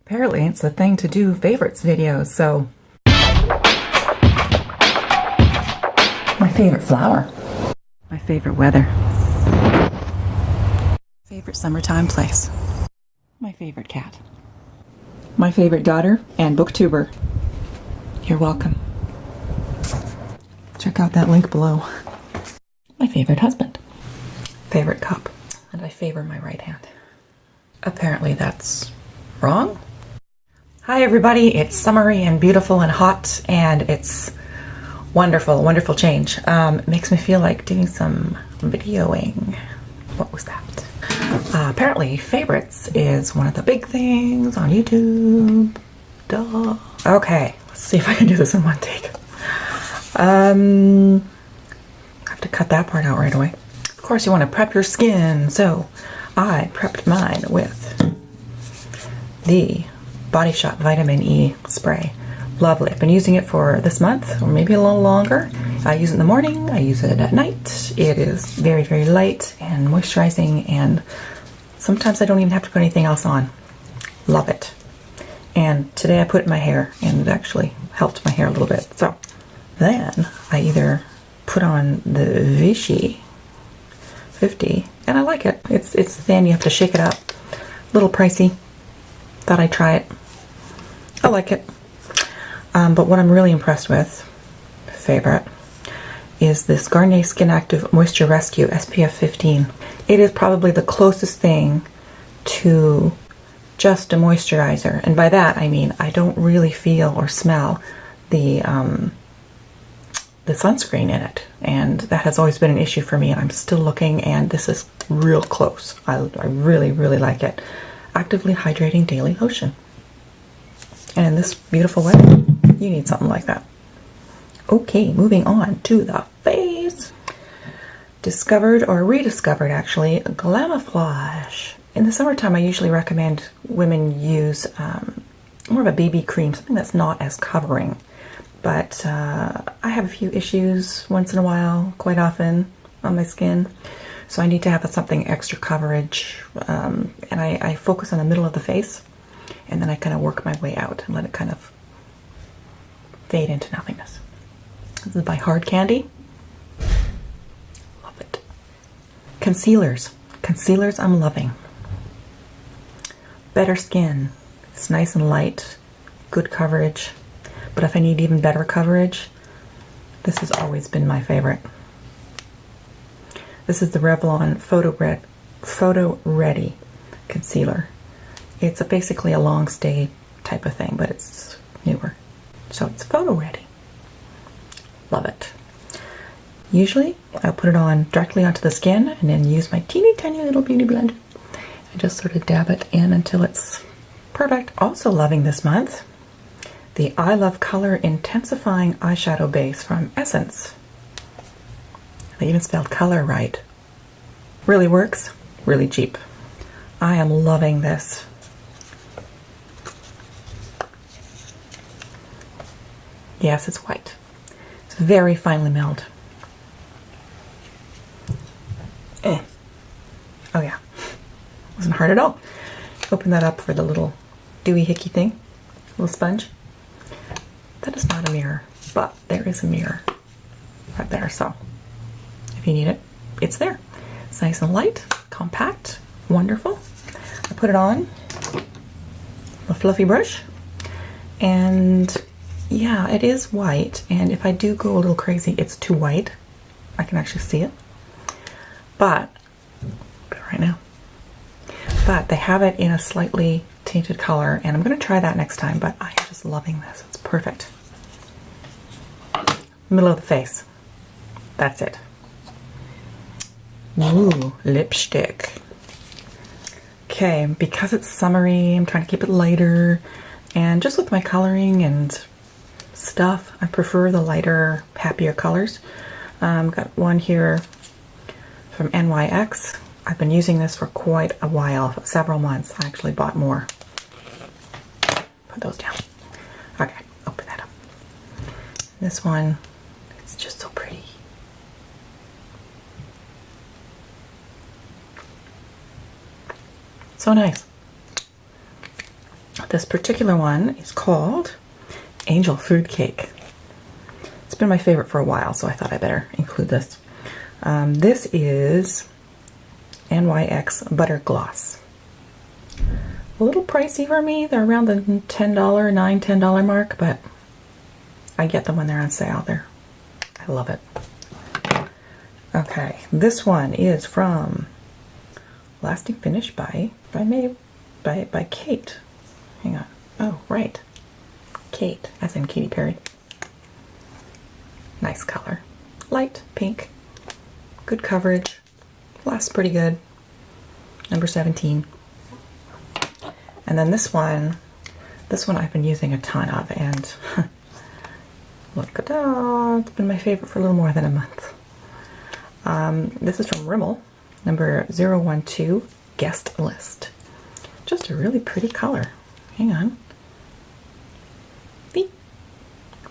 Apparently it's a thing to do favorites videos, so. My favorite flower. My favorite weather. Favorite summertime place. My favorite cat. My favorite daughter and booktuber. You're welcome. Check out that link below. My favorite husband. Favorite cup. And I favor my right hand. Apparently that's wrong. Hi everybody, it's summery and beautiful and hot, and it's wonderful, wonderful change. It makes me feel like doing some videoing. What was that? Apparently favorites is one of the big things on YouTube. Duh. Okay, let's see if I can do this in one take. I have to cut that part out right away. Of course you want to prep your skin, so I prepped mine with the Body Shop Vitamin E spray. Lovely. I've been using it for this month, or maybe a little longer. I use it in the morning, I use it at night. It is very, very light and moisturizing, and sometimes I don't even have to put anything else on. Love it. And today I put it in my hair, and it actually helped my hair a little bit. So then I either put on the Vichy 50, and I like it. It's thin, you have to shake it up. A little pricey. Thought I'd try it. I like it. But what I'm really impressed with, favorite, is this Garnier Skin Active Moisture Rescue SPF 15. It is probably the closest thing to just a moisturizer. And by that I mean I don't really feel or smell the sunscreen in it. And that has always been an issue for me, and I'm still looking, and this is real close. I really, really like it. Actively hydrating daily lotion. And in this beautiful weather, you need something like that. Okay, moving on to the face. Discovered, or rediscovered actually, Glamoflauge. In the summertime, I usually recommend women use more of a BB cream, something that's not as covering. But I have a few issues once in a while, quite often, on my skin. So I need to have something extra coverage. And I focus on the middle of the face. And then I kind of work my way out and let it kind of fade into nothingness. This is by Hard Candy. Love it. Concealers. Concealers I'm loving. Better Skin. It's nice and light. Good coverage. But if I need even better coverage, this has always been my favorite. This is the Revlon PhotoReady Concealer. It's basically a long stay type of thing, but it's newer. So it's photo ready. Love it. Usually I'll put it on directly onto the skin and then use my teeny tiny little beauty blender and just sort of dab it in until it's perfect. Also loving this month, the e.l.f. Color Intensifying Eyeshadow Base from Essence. They even spelled color right. Really works, really cheap. I am loving this. Yes, it's white. It's very finely milled. Oh yeah, wasn't hard at all. Open that up for the little dewy hickey thing, little sponge. That is not a mirror, but there is a mirror right there, so if you need it, it's there. It's nice and light, compact, wonderful. I put it on a fluffy brush, and yeah, it is white, and if I do go a little crazy, it's too white. I can actually see it, but right now. But they have it in a slightly tinted color, and I'm going to try that next time, but I am just loving this. It's perfect. Middle of the face. That's it. Ooh, lipstick. Okay, because it's summery, I'm trying to keep it lighter, and just with my coloring and stuff, I prefer the lighter, happier colors. Got one here from NYX. I've been using this for quite a while, for several months. I actually bought more. Put those down. Okay, open that up. This one, it's just so pretty. So nice. This particular one is called Angel Food Cake. It's been my favorite for a while, so I thought I better include this. This is NYX Butter Gloss. A little pricey for me. They're around the $10 mark, but I get them when they're on sale. I love it. Okay, this one is from Lasting Finish by Kate. Hang on. Oh, right. Kate, as in Katy Perry. Nice color. Light pink. Good coverage. Lasts pretty good. Number 17. And then this one I've been using a ton of, and look at that. It's been my favorite for a little more than a month. This is from Rimmel, number 012, Guest List. Just a really pretty color. Hang on.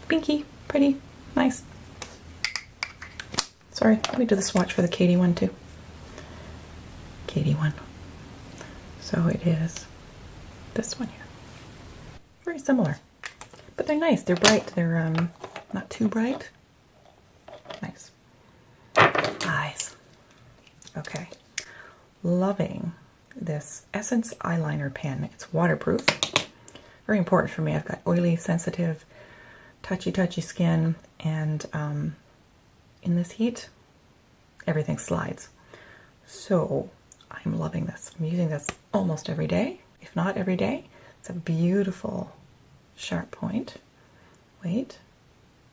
Pinky, pretty, nice. Sorry, let me do the swatch for the Katie one too. Katie one. So it is this one here. Very similar. But they're nice, they're bright, they're not too bright. Nice. Eyes. Okay. Loving this Essence eyeliner pen. It's waterproof. Very important for me. I've got oily, sensitive, touchy skin, and in this heat, everything slides. So I'm loving this. I'm using this almost every day, if not every day. It's a beautiful sharp point. Wait,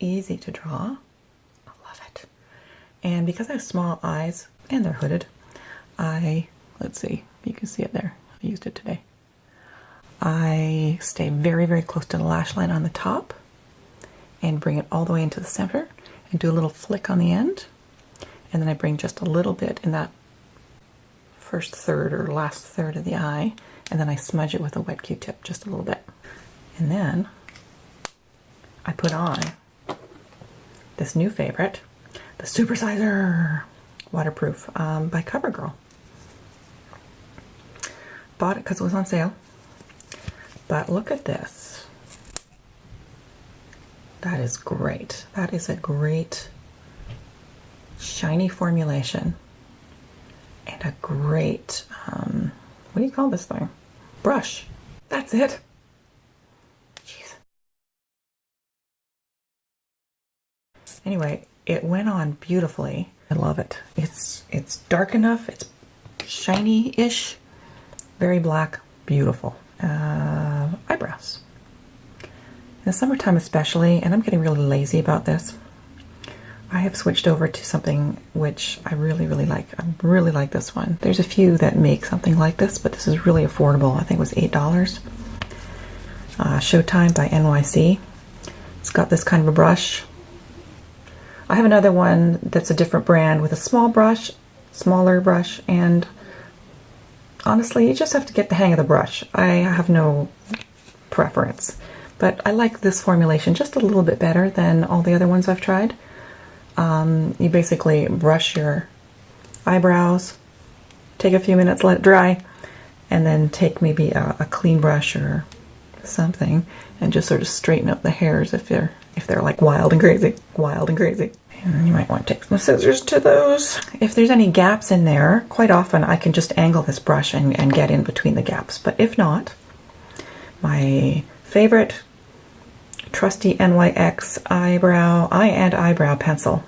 easy to draw. I love it. And because I have small eyes and they're hooded, let's see, you can see it there. I used it today. I stay very close to the lash line on the top and bring it all the way into the center and do a little flick on the end. And then I bring just a little bit in that first third or last third of the eye, and then I smudge it with a wet Q-tip just a little bit. And then I put on this new favorite, the Super Sizer waterproof by CoverGirl. Bought it because it was on sale. But look at this. That is great. That is a great shiny formulation and a great, what do you call this thing? Brush. That's it. Jeez. Anyway, it went on beautifully. I love it. It's dark enough. It's shiny-ish. Very black. Beautiful. Eyebrows. In the summertime especially, and I'm getting really lazy about this, I have switched over to something which I really like. I really like this one. There's a few that make something like this, but this is really affordable. I think it was $8. Showtime by NYC. It's got this kind of a brush. I have another one that's a different brand with a smaller brush, and honestly, you just have to get the hang of the brush. I have no preference, but I like this formulation just a little bit better than all the other ones I've tried. You basically brush your eyebrows, take a few minutes, let it dry, and then take maybe a clean brush or something and just sort of straighten up the hairs if they're like wild and crazy. And you might want to take some scissors to those. If there's any gaps in there, quite often I can just angle this brush and get in between the gaps. But if not, my favorite trusty NYX eye and eyebrow pencil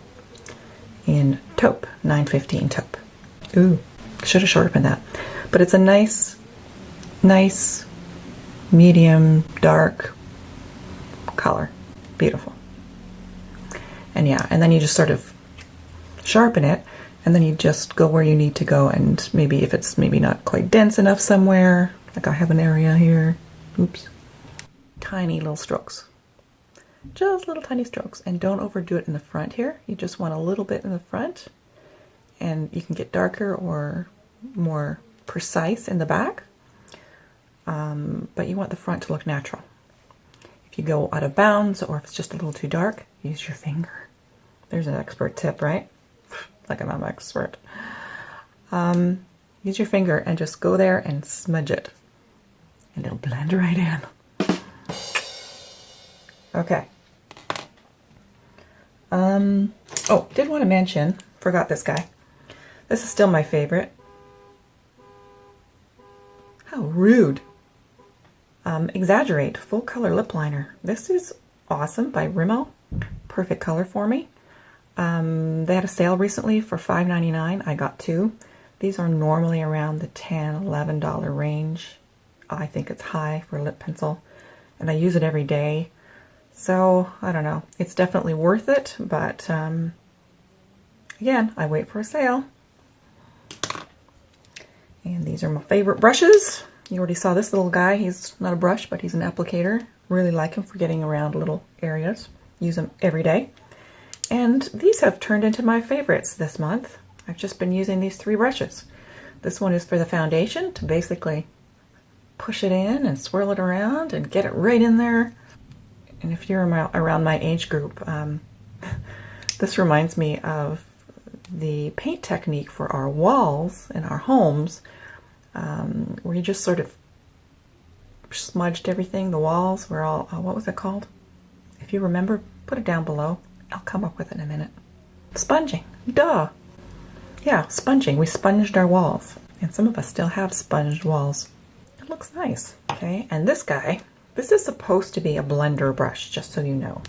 in taupe, 915 taupe. Ooh, should have sharpened that. But it's a nice, medium, dark color. Beautiful. And yeah, and then you just sort of sharpen it, and then you just go where you need to go, and maybe if it's maybe not quite dense enough somewhere, like I have an area here, oops, tiny little strokes. Just little tiny strokes, and don't overdo it in the front here. You just want a little bit in the front, and you can get darker or more precise in the back, but you want the front to look natural. If you go out of bounds, or if it's just a little too dark, use your finger. There's an expert tip, right? Like I'm an expert. Use your finger and just go there and smudge it. and it'll blend right in. Okay. Oh, did want to mention, forgot this guy. This is still my favorite. How rude. Exaggerate Full Color Lip Liner. This is awesome by Rimmel. Perfect color for me. They had a sale recently for $5.99. I got two. These are normally around the $10, $11 range. I think it's high for a lip pencil, and I use it every day. So, I don't know. It's definitely worth it, but again, I wait for a sale. And these are my favorite brushes. You already saw this little guy. He's not a brush, but he's an applicator. Really like him for getting around little areas. Use them every day. And these have turned into my favorites this month. I've just been using these three brushes. This one is for the foundation, to basically push it in and swirl it around and get it right in there. And if you're around my age group, this reminds me of the paint technique for our walls in our homes, where you just sort of smudged everything. The walls were all, what was it called? If you remember, put it down below. I'll come up with it in a minute. Sponging, duh. Yeah, sponging. We sponged our walls, and some of us still have sponged walls. It looks nice. Okay, and this guy, this is supposed to be a blender brush, just so you know.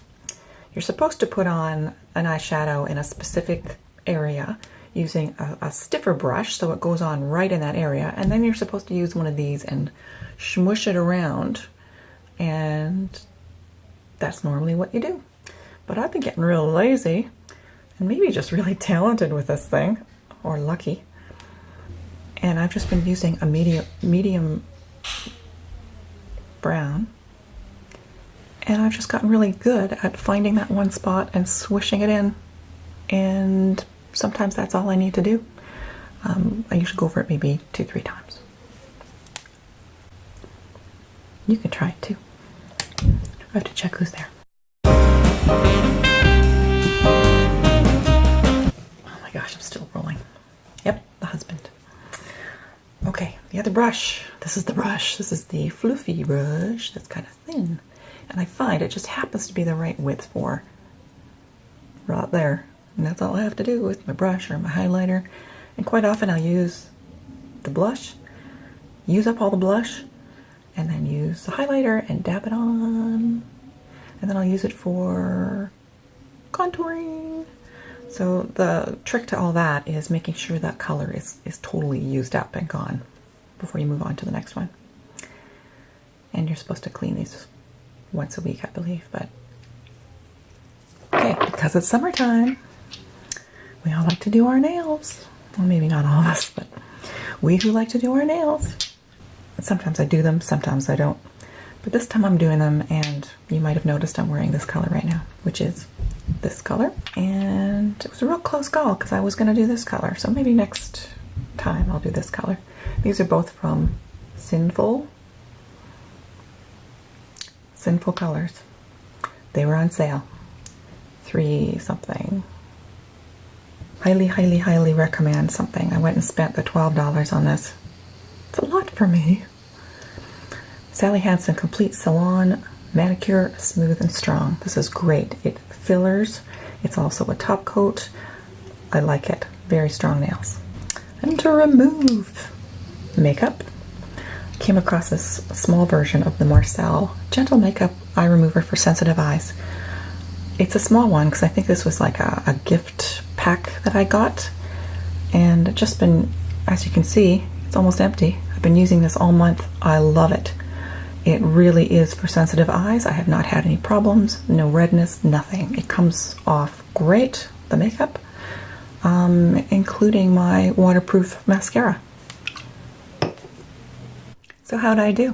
You're supposed to put on an eyeshadow in a specific area using a stiffer brush so it goes on right in that area, and then you're supposed to use one of these and smush it around, and that's normally what you do. But I've been getting real lazy and maybe just really talented with this thing, or lucky, and I've just been using a medium brown, and I've just gotten really good at finding that one spot and swishing it in, and sometimes that's all I need to do. I usually go over it maybe 2-3 times. You can try it too. I have to check who's there. Oh my gosh, I'm still rolling. Yep, the husband. Okay, the other brush. This is the brush. This is the floofy brush that's kind of thin. And I find it just happens to be the right width for right there. And that's all I have to do with my brush or my highlighter. And quite often I'll use the blush, use up all the blush, and then use the highlighter and dab it on. And then I'll use it for contouring. So the trick to all that is making sure that color is totally used up and gone before you move on to the next one. And you're supposed to clean these once a week, I believe, but okay, because it's summertime, we all like to do our nails. Well, maybe not all of us, but we who like to do our nails. Sometimes I do them, sometimes I don't. But this time I'm doing them, and you might have noticed I'm wearing this color right now, which is this color. And it was a real close call because I was going to do this color. So maybe next time I'll do this color. These are both from Sinful Colors. They were on sale. $3 something. Highly, highly, highly recommend something. I went and spent the $12 on this. It's a lot for me. Sally Hansen Complete Salon Manicure Smooth and Strong. This is great. It fillers. It's also a top coat. I like it. Very strong nails. And to remove makeup, I came across this small version of the Marcel Gentle Makeup Eye Remover for Sensitive Eyes. It's a small one because I think this was like a gift pack that I got. And just been, as you can see, it's almost empty. I've been using this all month. I love it. It really is for sensitive eyes. I have not had any problems, no redness, nothing. It comes off great, the makeup, including my waterproof mascara. So how'd I do?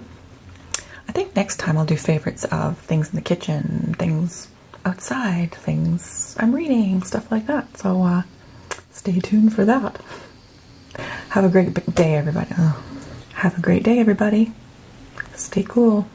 I think next time I'll do favorites of things in the kitchen, things outside, things I'm reading, stuff like that. So stay tuned for that. Have a great day, everybody. Oh. Have a great day, everybody. Stay cool.